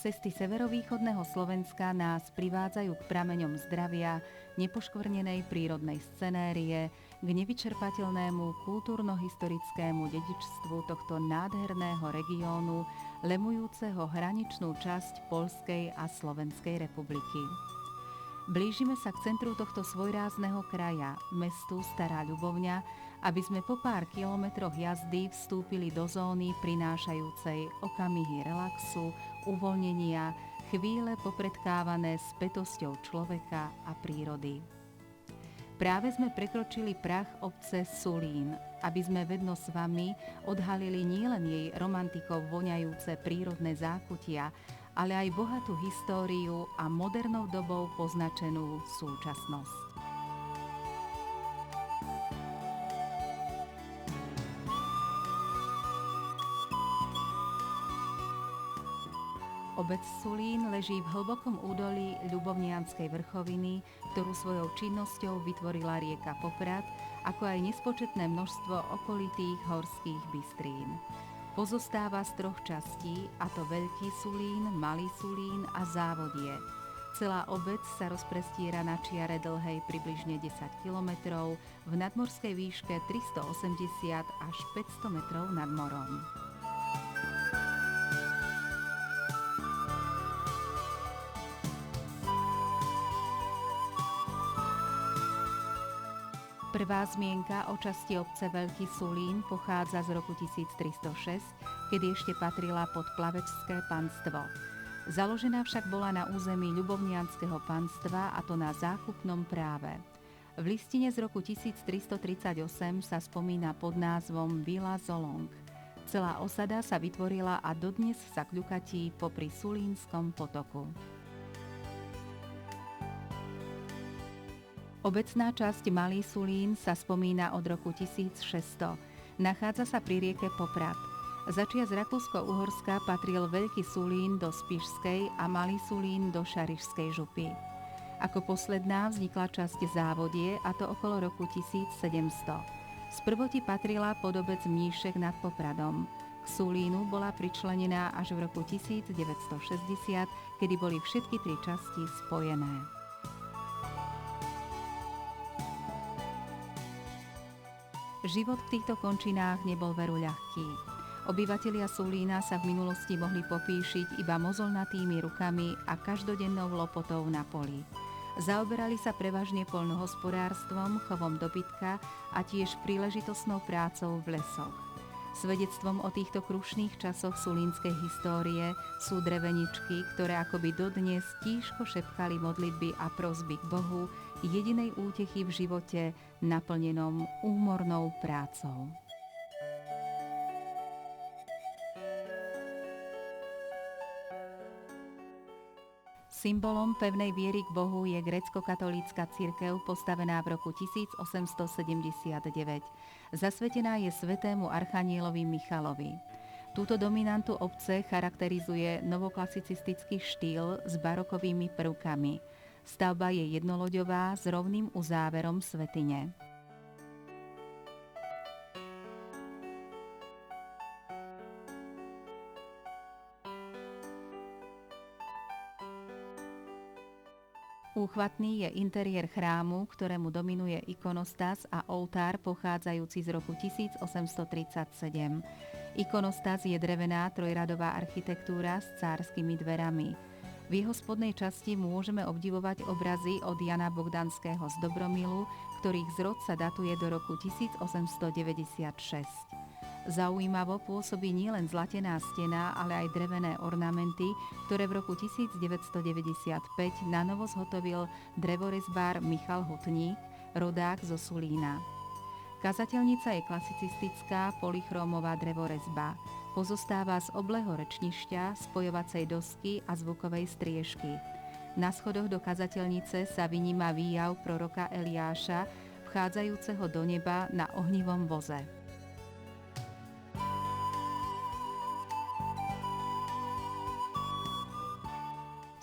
Cesty severovýchodného Slovenska nás privádzajú k prameňom zdravia, nepoškvrnenej prírodnej scenérie, k nevyčerpateľnému kultúrno-historickému dedičstvu tohto nádherného regiónu, lemujúceho hraničnú časť Poľskej a Slovenskej republiky. Blížime sa k centru tohto svojrázneho kraja, mestu Stará Ľubovňa, aby sme po pár kilometroch jazdy vstúpili do zóny prinášajúcej okamihy relaxu, uvoľnenia, chvíle popredkávané spätosťou človeka a prírody. Práve sme prekročili prah obce Sulín, aby sme vedno s vami odhalili nielen jej romantikou voňajúce prírodné zákutia, ale aj bohatú históriu a modernou dobou poznačenú súčasnosť. Obec Sulín leží v hlbokom údolí Ľubovnianskej vrchoviny, ktorú svojou činnosťou vytvorila rieka Poprad, ako aj nespočetné množstvo okolitých horských bystrín. Pozostáva z 3 častí, a to Veľký Sulín, Malý Sulín a Závodie. Celá obec sa rozprestiera na čiare dlhej približne 10 kilometrov, v nadmorskej výške 380 až 500 metrov nad morom. Prvá zmienka o časti obce Veľký Sulín pochádza z roku 1306, kedy ešte patrila pod Plavečské panstvo. Založená však bola na území Ľubovnianskeho panstva, a to na zákupnom práve. V listine z roku 1338 sa spomína pod názvom Vila Zolong. Celá osada sa vytvorila a dodnes sa kľukatí popri Sulínskom potoku. Obecná časť Malý Sulín sa spomína od roku 1600. Nachádza sa pri rieke Poprad. Začiac Rakúsko-Uhorska patril Veľký Sulín do Spišskej a Malý Sulín do Šarišskej župy. Ako posledná vznikla časť Závodie, a to okolo roku 1700. Sprvoti patrila pod obec Mníšek nad Popradom. K Sulínu bola pričlenená až v roku 1960, kedy boli všetky 3 časti spojené. Život v týchto končinách nebol veru ľahký. Obyvatelia Sulína sa v minulosti mohli popíšiť iba mozolnatými rukami a každodennou lopotou na poli. Zaoberali sa prevažne poľnohospodárstvom, chovom dobytka a tiež príležitostnou prácou v lesoch. Svedectvom o týchto krušných časoch sulínskej histórie sú dreveničky, ktoré akoby dodnes tížko šepkali modlitby a prosby k Bohu, jedinej útechy v živote naplnenom úmornou prácou. Symbolom pevnej viery k Bohu je grécko-katolícka cirkev postavená v roku 1879. Zasvetená je svätému archanielovi Michalovi. Túto dominantu obce charakterizuje novoklasicistický štýl s barokovými prvkami. Stavba je jednoloďová s rovným uzáverom svätyne. Úchvatný je interiér chrámu, ktorému dominuje ikonostas a oltár pochádzajúci z roku 1837. Ikonostas je drevená trojradová architektúra s cárskymi dverami. V jeho spodnej časti môžeme obdivovať obrazy od Jana Bogdanského z Dobromilu, ktorých zrod sa datuje do roku 1896. Zaujímavo pôsobí nielen zlatená stena, ale aj drevené ornamenty, ktoré v roku 1995 nanovo zhotovil drevorezbár Michal Hutník, rodák zo Sulína. Kazateľnica je klasicistická polychrómová drevorezba. Pozostáva z oblého rečnišťa, spojovacej dosky a zvukovej striežky. Na schodoch do kazateľnice sa vyníma výjav proroka Eliáša, vchádzajúceho do neba na ohnivom voze.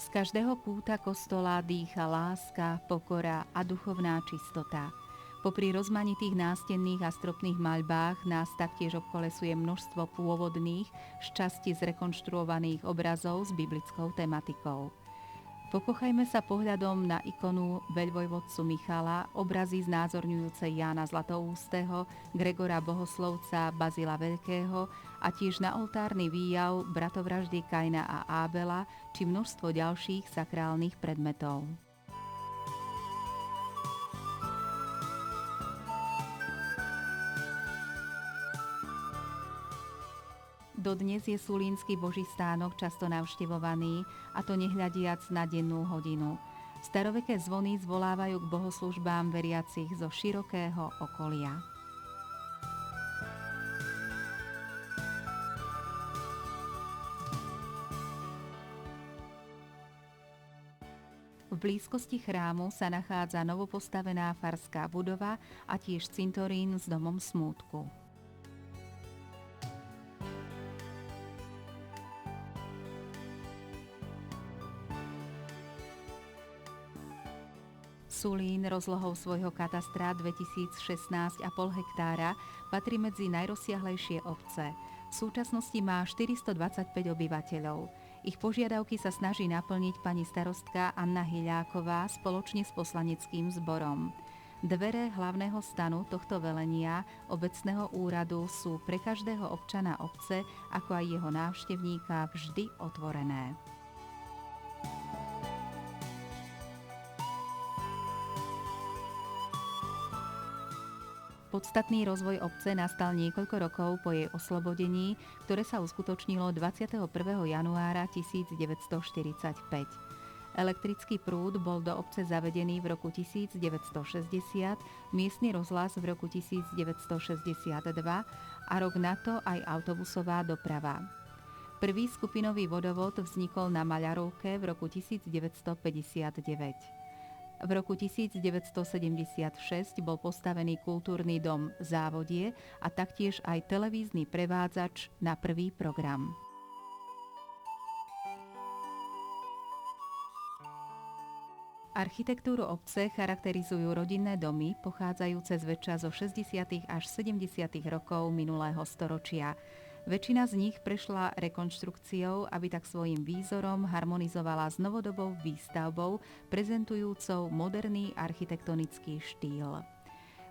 Z každého kúta kostola dýcha láska, pokora a duchovná čistota. Popri rozmanitých nástenných a stropných maľbách nás taktiež obkolesuje množstvo pôvodných, šťastí zrekonštruovaných obrazov s biblickou tematikou. Pokochajme sa pohľadom na ikonu veľvojvodcu Michala, obrazy znázorňujúce Jána Zlatoústeho, Gregora Bohoslovca, Bazila Veľkého a tiež na oltárny výjav bratovraždy Kaina a Ábela či množstvo ďalších sakrálnych predmetov. Dodnes je Sulínsky Boží stánok často navštevovaný, a to nehľadiac na dennú hodinu. Staroveké zvony zvolávajú k bohoslužbám veriacich zo širokého okolia. V blízkosti chrámu sa nachádza novopostavená farská budova a tiež cintorín s domom smútku. Sulín rozlohou svojho katastra 2016,5 hektára patrí medzi najrozsiahlejšie obce. V súčasnosti má 425 obyvateľov. Ich požiadavky sa snaží naplniť pani starostka Anna Hyľáková spoločne s poslaneckým zborom. Dvere hlavného stanu tohto velenia obecného úradu sú pre každého občana obce, ako aj jeho návštevníka, vždy otvorené. Podstatný rozvoj obce nastal niekoľko rokov po jej oslobodení, ktoré sa uskutočnilo 21. januára 1945. Elektrický prúd bol do obce zavedený v roku 1960, miestny rozhlas v roku 1962 a rok na to aj autobusová doprava. Prvý skupinový vodovod vznikol na Maľarovke v roku 1959. V roku 1976 bol postavený kultúrny dom Závodie a taktiež aj televízny prevádzač na prvý program. Architektúru obce charakterizujú rodinné domy, pochádzajúce zväčša zo 60. až 70. rokov minulého storočia. Väčšina z nich prešla rekonštrukciou, aby tak svojím výzorom harmonizovala s novodobou výstavbou, prezentujúcou moderný architektonický štýl.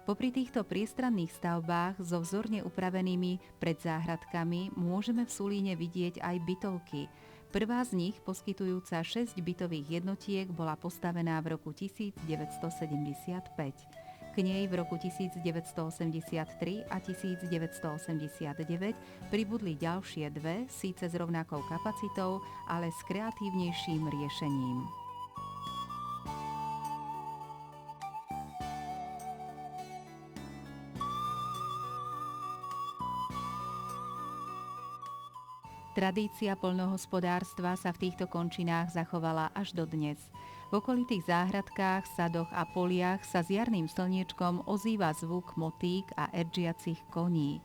Popri týchto priestranných stavbách so vzorne upravenými predzáhradkami môžeme v Sulíne vidieť aj bytovky. Prvá z nich, poskytujúca 6 bytových jednotiek, bola postavená v roku 1975. K nej v roku 1983 a 1989 pribudli ďalšie dve, síce s rovnakou kapacitou, ale s kreatívnejším riešením. Tradícia poľnohospodárstva sa v týchto končinách zachovala až dodnes. V okolitých záhradkách, sadoch a poliach sa s jarným slniečkom ozýva zvuk motík a erdžiacich koní.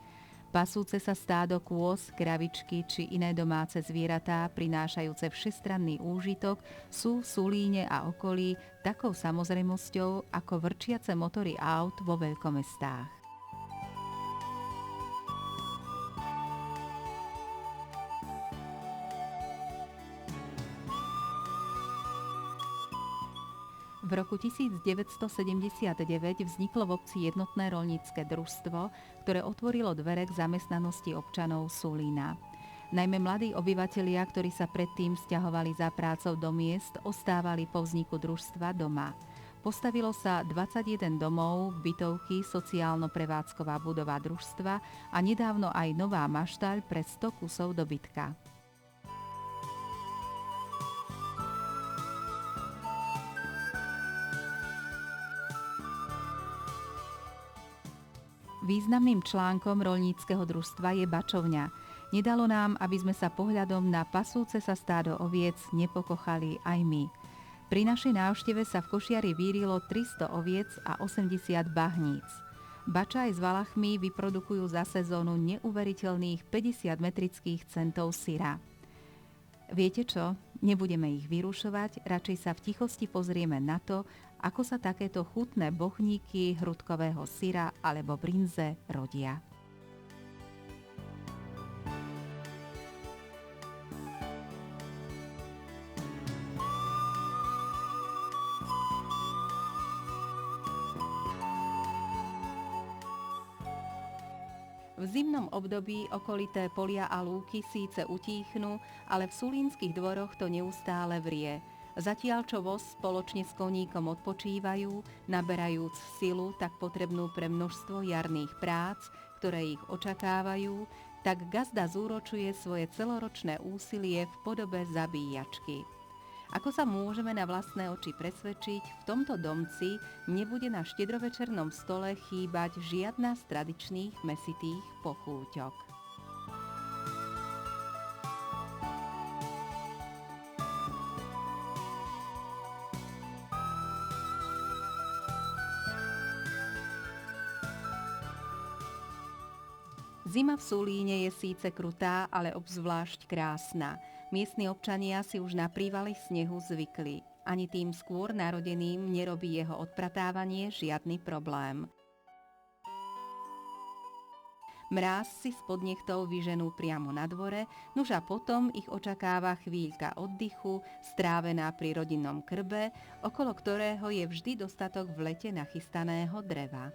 Pasúce sa stádo kôz, kravičky či iné domáce zvieratá prinášajúce všestranný úžitok sú v Sulíne a okolí takou samozrejmosťou ako vrčiace motory aut vo veľkomestách. V roku 1979 vzniklo v obci jednotné roľnícke družstvo, ktoré otvorilo dvere k zamestnanosti občanov Sulína. Najmä mladí obyvatelia, ktorí sa predtým sťahovali za prácou do miest, ostávali po vzniku družstva doma. Postavilo sa 21 domov, bytovky, sociálno-prevádzková budova družstva a nedávno aj nová maštaľ pre 100 kusov dobytka. Významným článkom roľníckeho družstva je bačovňa. Nedalo nám, aby sme sa pohľadom na pasúce sa stádo oviec nepokochali aj my. Pri našej návšteve sa v košiari vírilo 300 oviec a 80 bahníc. Bača aj s valachmi vyprodukujú za sezónu neuveriteľných 50 metrických centov syra. Viete čo? Nebudeme ich vyrušovať, radšej sa v tichosti pozrieme na to, Ako sa takéto chutné bochníky hrudkového syra alebo brinze rodia. V zimnom období okolité polia a lúky síce utíchnu, ale v sulínskych dvoroch to neustále vrie. Zatiaľ čo voz spoločne s koníkom odpočívajú, naberajúc silu tak potrebnú pre množstvo jarných prác, ktoré ich očakávajú, tak gazda zúročuje svoje celoročné úsilie v podobe zabíjačky. Ako sa môžeme na vlastné oči presvedčiť, v tomto domci nebude na štedrovečernom stole chýbať žiadna z tradičných mäsitých pochúťok. Zima v Sulíne je síce krutá, ale obzvlášť krásna. Miestni občania si už na prívaly snehu zvykli. Ani tým skôr narodeným nerobí jeho odpratávanie žiadny problém. Mráz si spod nechtov vyženú priamo na dvore, nuž a potom ich očakáva chvíľka oddychu, strávená pri rodinnom krbe, okolo ktorého je vždy dostatok v lete nachystaného dreva.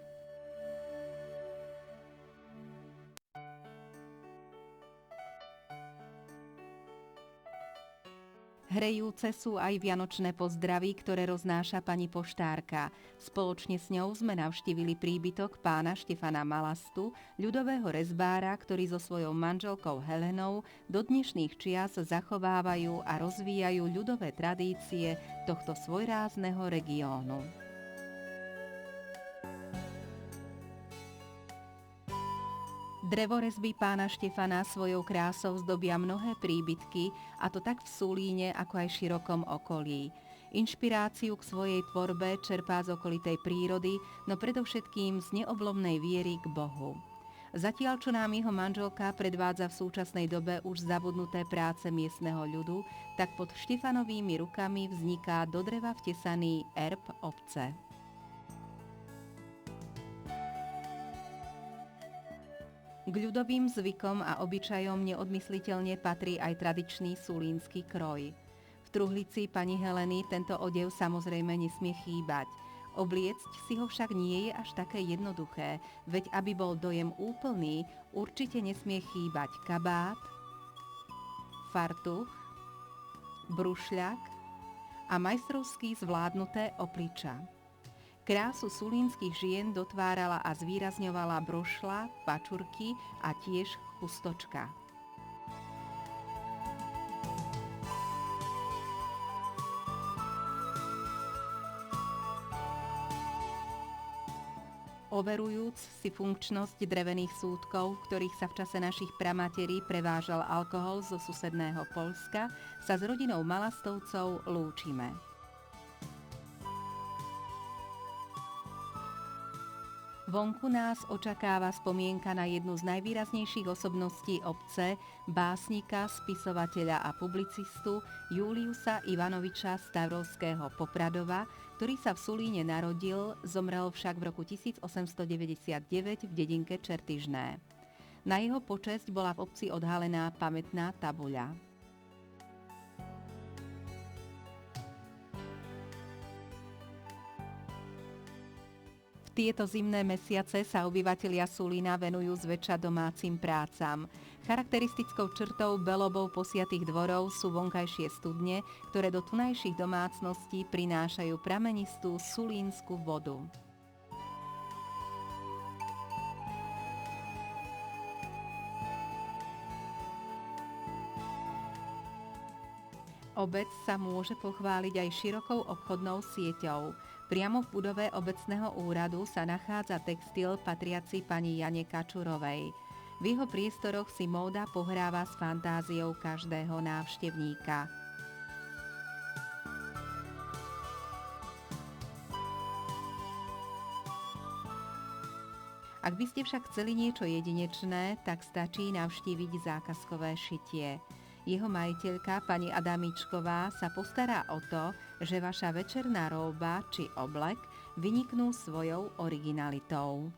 Hrejúce sú aj vianočné pozdravy, ktoré roznáša pani poštárka. Spoločne s ňou sme navštívili príbytok pána Štefana Malastu, ľudového rezbára, ktorý so svojou manželkou Helenou do dnešných čias zachovávajú a rozvíjajú ľudové tradície tohto svojrázneho regiónu. Drevorezby pána Štefana svojou krásou zdobia mnohé príbytky, a to tak v Sulíne, ako aj širokom okolí. Inšpiráciu k svojej tvorbe čerpá z okolitej prírody, no predovšetkým z neoblomnej viery k Bohu. Zatiaľ, čo nám jeho manželka predvádza v súčasnej dobe už zabudnuté práce miestneho ľudu, tak pod Štefanovými rukami vzniká do dreva vtesaný erb obce. K ľudovým zvykom a obyčajom neodmysliteľne patrí aj tradičný sulínsky kroj. V truhlici pani Heleny tento odev samozrejme nesmie chýbať. Obliecť si ho však nie je až také jednoduché, veď aby bol dojem úplný, určite nesmie chýbať kabát, fartuch, brušľak a majstrovsky zvládnuté obliča. Krásu sulínskych žien dotvárala a zvýrazňovala brošla, pačurky a tiež chustočka. Overujúc si funkčnosť drevených súdkov, v ktorých sa v čase našich pramaterí prevážal alkohol zo susedného Poľska, sa s rodinou Malastovcov lúčime. Vonku nás očakáva spomienka na jednu z najvýraznejších osobností obce, básnika, spisovateľa a publicistu Juliusa Ivanoviča Stavrovského Popradova, ktorý sa v Sulíne narodil, zomrel však v roku 1899 v dedinke Čertyžné. Na jeho počesť bola v obci odhalená pamätná tabuľa. Tieto zimné mesiace sa obyvatelia Sulína venujú zväčša domácim prácam. Charakteristickou črtou belobou posiatých dvorov sú vonkajšie studne, ktoré do tunajších domácností prinášajú pramenistú sulínsku vodu. Obec sa môže pochváliť aj širokou obchodnou sieťou. Priamo v budove obecného úradu sa nachádza textil patriaci pani Jane Kačurovej. V jeho priestoroch si móda pohráva s fantáziou každého návštevníka. Ak by ste však chceli niečo jedinečné, tak stačí navštíviť zákazkové šitie. Jeho majiteľka, pani Adamičková, sa postará o to, že vaša večerná róba či oblek vyniknú svojou originalitou.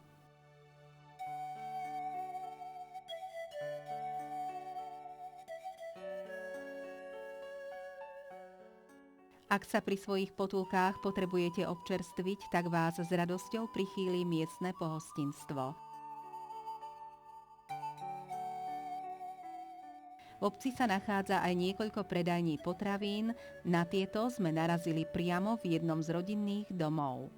Ak sa pri svojich potulkách potrebujete občerstviť, tak vás s radosťou prichýli miestne pohostinstvo. V obci sa nachádza aj niekoľko predajní potravín, na tieto sme narazili priamo v jednom z rodinných domov.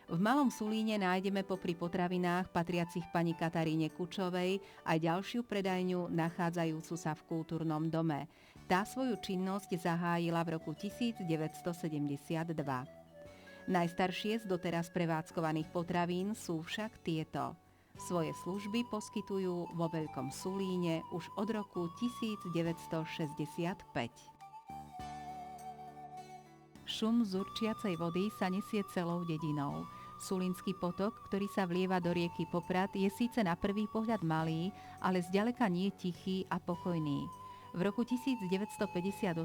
V Malom Sulíne nájdeme popri potravinách patriacich pani Kataríne Kučovej aj ďalšiu predajňu nachádzajúcu sa v kultúrnom dome. Tá svoju činnosť zahájila v roku 1972. Najstaršie z doteraz prevádzkovaných potravín sú však tieto. Svoje služby poskytujú vo Veľkom Sulíne už od roku 1965. Šum z určiacej vody sa nesie celou dedinou. Sulínsky potok, ktorý sa vlieva do rieky Poprad, je síce na prvý pohľad malý, ale zďaleka nie tichý a pokojný. V roku 1958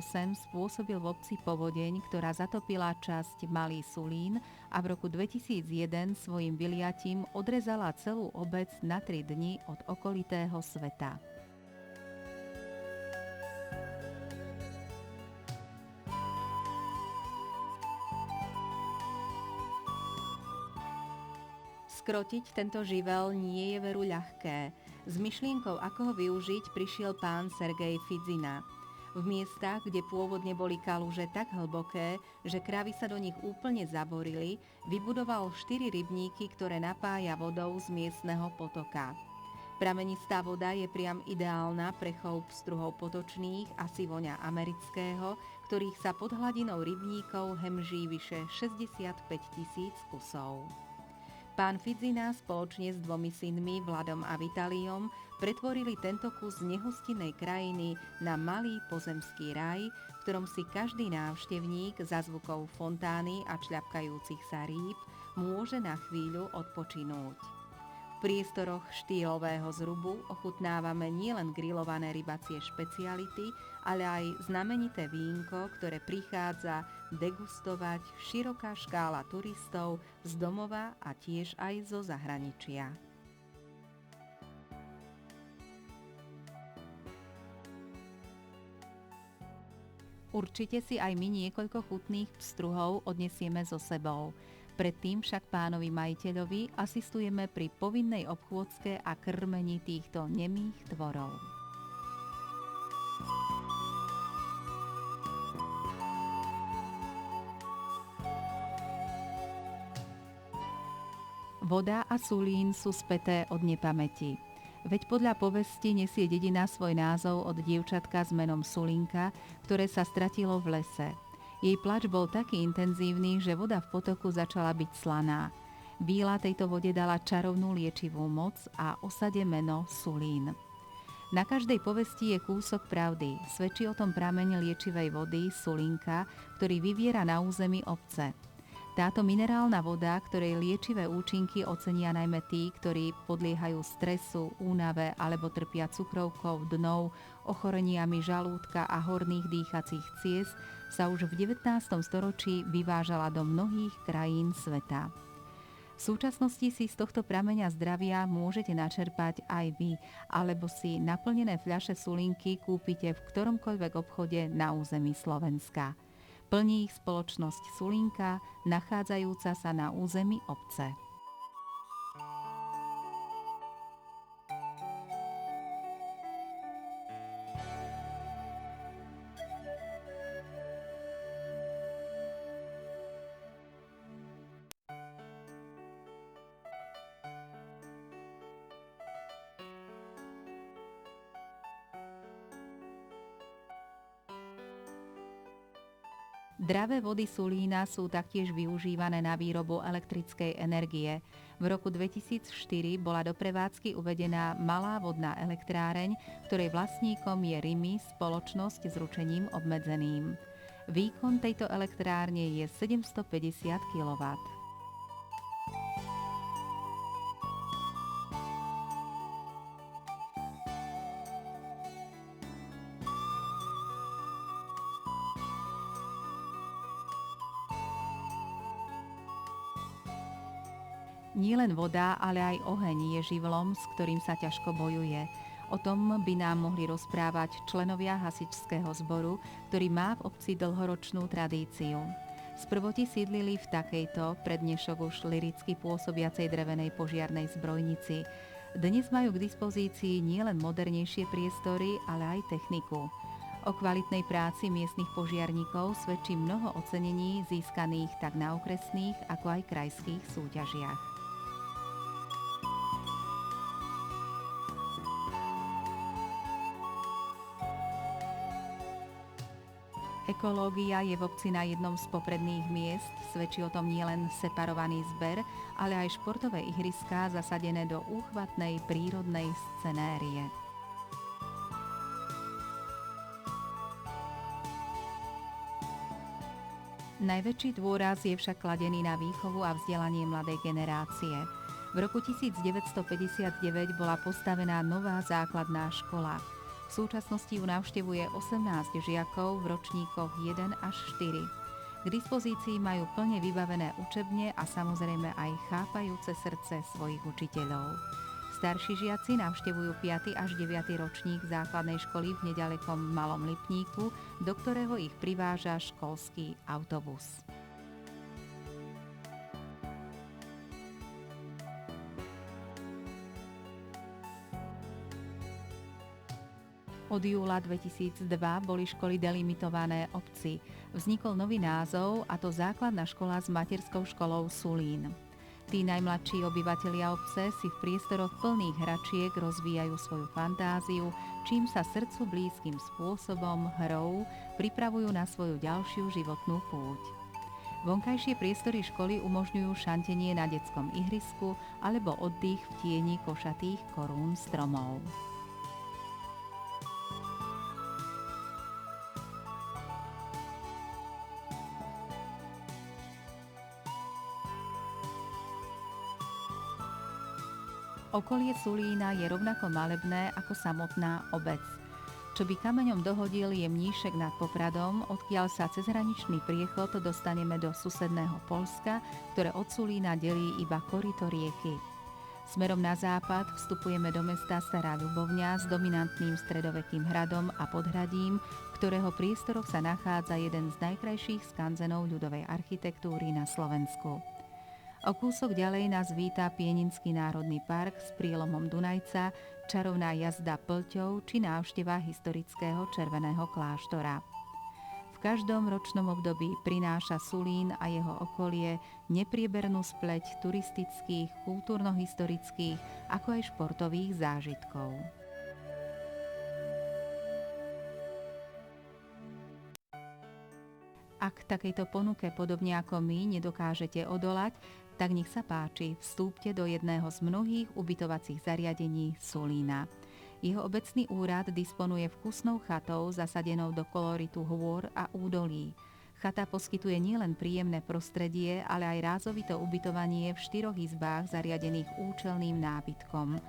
spôsobil v obci povodeň, ktorá zatopila časť Malý Sulín a v roku 2001 svojim vyliatím odrezala celú obec na 3 dni od okolitého sveta. Skrotiť tento živel nie je veru ľahké. S myšlienkou, ako ho využiť, prišiel pán Sergej Fidzina. V miestach, kde pôvodne boli kaluže tak hlboké, že krávy sa do nich úplne zaborili, vybudoval 4 rybníky, ktoré napája vodou z miestneho potoka. Pramenistá voda je priam ideálna pre chov pstruhov potočných a sivoňa amerického, ktorých sa pod hladinou rybníkov hemží vyše 65 000 kusov. Pán Fidzina spoločne s 2 synmi, Vladom a Vitaliom, pretvorili tento kus nehostinnej krajiny na malý pozemský raj, v ktorom si každý návštevník za zvukov fontány a čľapkajúcich sa rýb môže na chvíľu odpočinúť. V priestoroch štýlového zrubu ochutnávame nielen grillované rybacie špeciality, ale aj znamenité vínko, ktoré prichádza degustovať široká škála turistov z domova a tiež aj zo zahraničia. Určite si aj my niekoľko chutných pstruhov odnesieme so sebou. Predtým však pánovi majiteľovi asistujeme pri povinnej obchôdzke a krmení týchto nemých tvorov. Voda a Sulín sú späté od nepamäti. Veď podľa povesti nesie dedina svoj názov od dievčatka s menom Sulinka, ktoré sa stratilo v lese. Jej plač bol taký intenzívny, že voda v potoku začala byť slaná. Bíla tejto vode dala čarovnú liečivú moc a osade meno Sulín. Na každej povesti je kúsok pravdy. Svedčí o tom prameň liečivej vody Sulinka, ktorý vyviera na území obce. Táto minerálna voda, ktorej liečivé účinky ocenia najmä tí, ktorí podliehajú stresu, únave alebo trpia cukrovkou, dnou, ochoreniami žalúdka a horných dýchacích ciest, sa už v 19. storočí vyvážala do mnohých krajín sveta. V súčasnosti si z tohto prameňa zdravia môžete načerpať aj vy, alebo si naplnené fľaše Sulinky kúpite v ktoromkoľvek obchode na území Slovenska. Plní ich spoločnosť Sulinka, nachádzajúca sa na území obce. Dravé vody Sulína sú taktiež využívané na výrobu elektrickej energie. V roku 2004 bola do prevádzky uvedená malá vodná elektráreň, ktorej vlastníkom je RIMI, spoločnosť s ručením obmedzeným. Výkon tejto elektrárne je 750 kW. Nielen voda, ale aj oheň je živlom, s ktorým sa ťažko bojuje. O tom by nám mohli rozprávať členovia hasičského zboru, ktorý má v obci dlhoročnú tradíciu. Sprvoti sídlili v takejto, pre dnešok už liricky pôsobiacej drevenej požiarnej zbrojnici. Dnes majú k dispozícii nielen modernejšie priestory, ale aj techniku. O kvalitnej práci miestnych požiarníkov svedčí mnoho ocenení získaných tak na okresných, ako aj krajských súťažiach. Ekológia je v obci na jednom z popredných miest, svedčí o tom nielen separovaný zber, ale aj športové ihriská zasadené do úchvatnej prírodnej scenérie. Najväčší dôraz je však kladený na výchovu a vzdelanie mladej generácie. V roku 1959 bola postavená nová základná škola. V súčasnosti ju navštevuje 18 žiakov v ročníkoch 1 až 4. K dispozícii majú plne vybavené učebne a samozrejme aj chápajúce srdce svojich učiteľov. Starší žiaci navštevujú 5. až 9. ročník základnej školy v nedalekom Malom Lipníku, do ktorého ich priváža školský autobus. Od júla 2002 boli školy delimitované obci. Vznikol nový názov, a to Základná škola s materskou školou Sulín. Tí najmladší obyvatelia obce si v priestoroch plných hračiek rozvíjajú svoju fantáziu, čím sa srdcu blízkym spôsobom, hrou, pripravujú na svoju ďalšiu životnú púť. Vonkajšie priestory školy umožňujú šantenie na detskom ihrisku alebo oddych v tieni košatých korún stromov. Okolie Sulína je rovnako malebné ako samotná obec. Čo by kameňom dohodil, je Mníšek nad Popradom, odkiaľ sa cez hraničný priechod dostaneme do susedného Poľska, ktoré od Sulína delí iba koryto rieky. Smerom na západ vstupujeme do mesta Stará Ľubovňa s dominantným stredovekým hradom a podhradím, v ktorého priestoroch sa nachádza jeden z najkrajších skanzenov ľudovej architektúry na Slovensku. O kúsok ďalej nás víta Pieninský národný park s prílomom Dunajca, čarovná jazda plťou či návšteva historického Červeného kláštora. V každom ročnom období prináša Sulín a jeho okolie nepriebernú spleť turistických, kultúrno-historických, ako aj športových zážitkov. Ak takejto ponuke podobne ako my nedokážete odolať, tak nech sa páči, vstúpte do jedného z mnohých ubytovacích zariadení Sulína. Jeho obecný úrad disponuje vkusnou chatou zasadenou do koloritu hôr a údolí. Chata poskytuje nielen príjemné prostredie, ale aj rázovito ubytovanie v 4 izbách zariadených účelným nábytkom.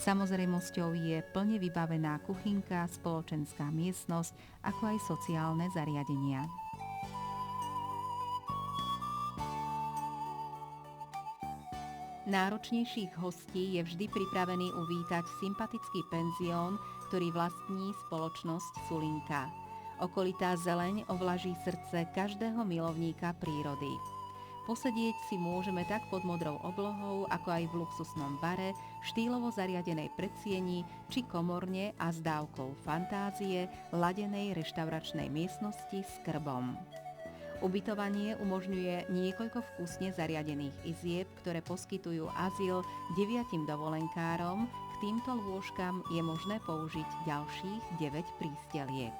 Samozrejmosťou je plne vybavená kuchynka, spoločenská miestnosť, ako aj sociálne zariadenia. Náročnejších hostí je vždy pripravený uvítať sympatický penzión, ktorý vlastní spoločnosť Sulinka. Okolitá zeleň ovlaží srdce každého milovníka prírody. Posedieť si môžeme tak pod modrou oblohou, ako aj v luxusnom bare, štýlovo zariadenej predsieni či komorne a s dávkou fantázie ladenej reštauračnej miestnosti s krbom. Ubytovanie umožňuje niekoľko vkusne zariadených izieb, ktoré poskytujú azyl 9 dovolenkárom. K týmto lôžkam je možné použiť ďalších 9 prísteliek.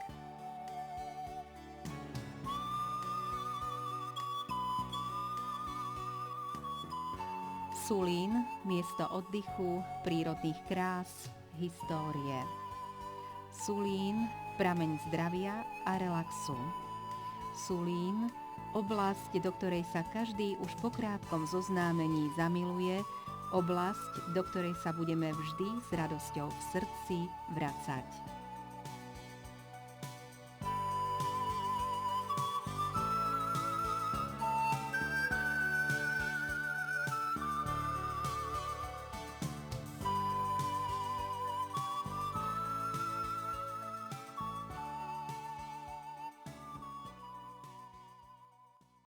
Sulín, miesto oddychu, prírodných krás, histórie. Sulín, prameň zdravia a relaxu. Sulín, oblasť, do ktorej sa každý už po krátkom zoznámení zamiluje, oblasť, do ktorej sa budeme vždy s radosťou v srdci vracať.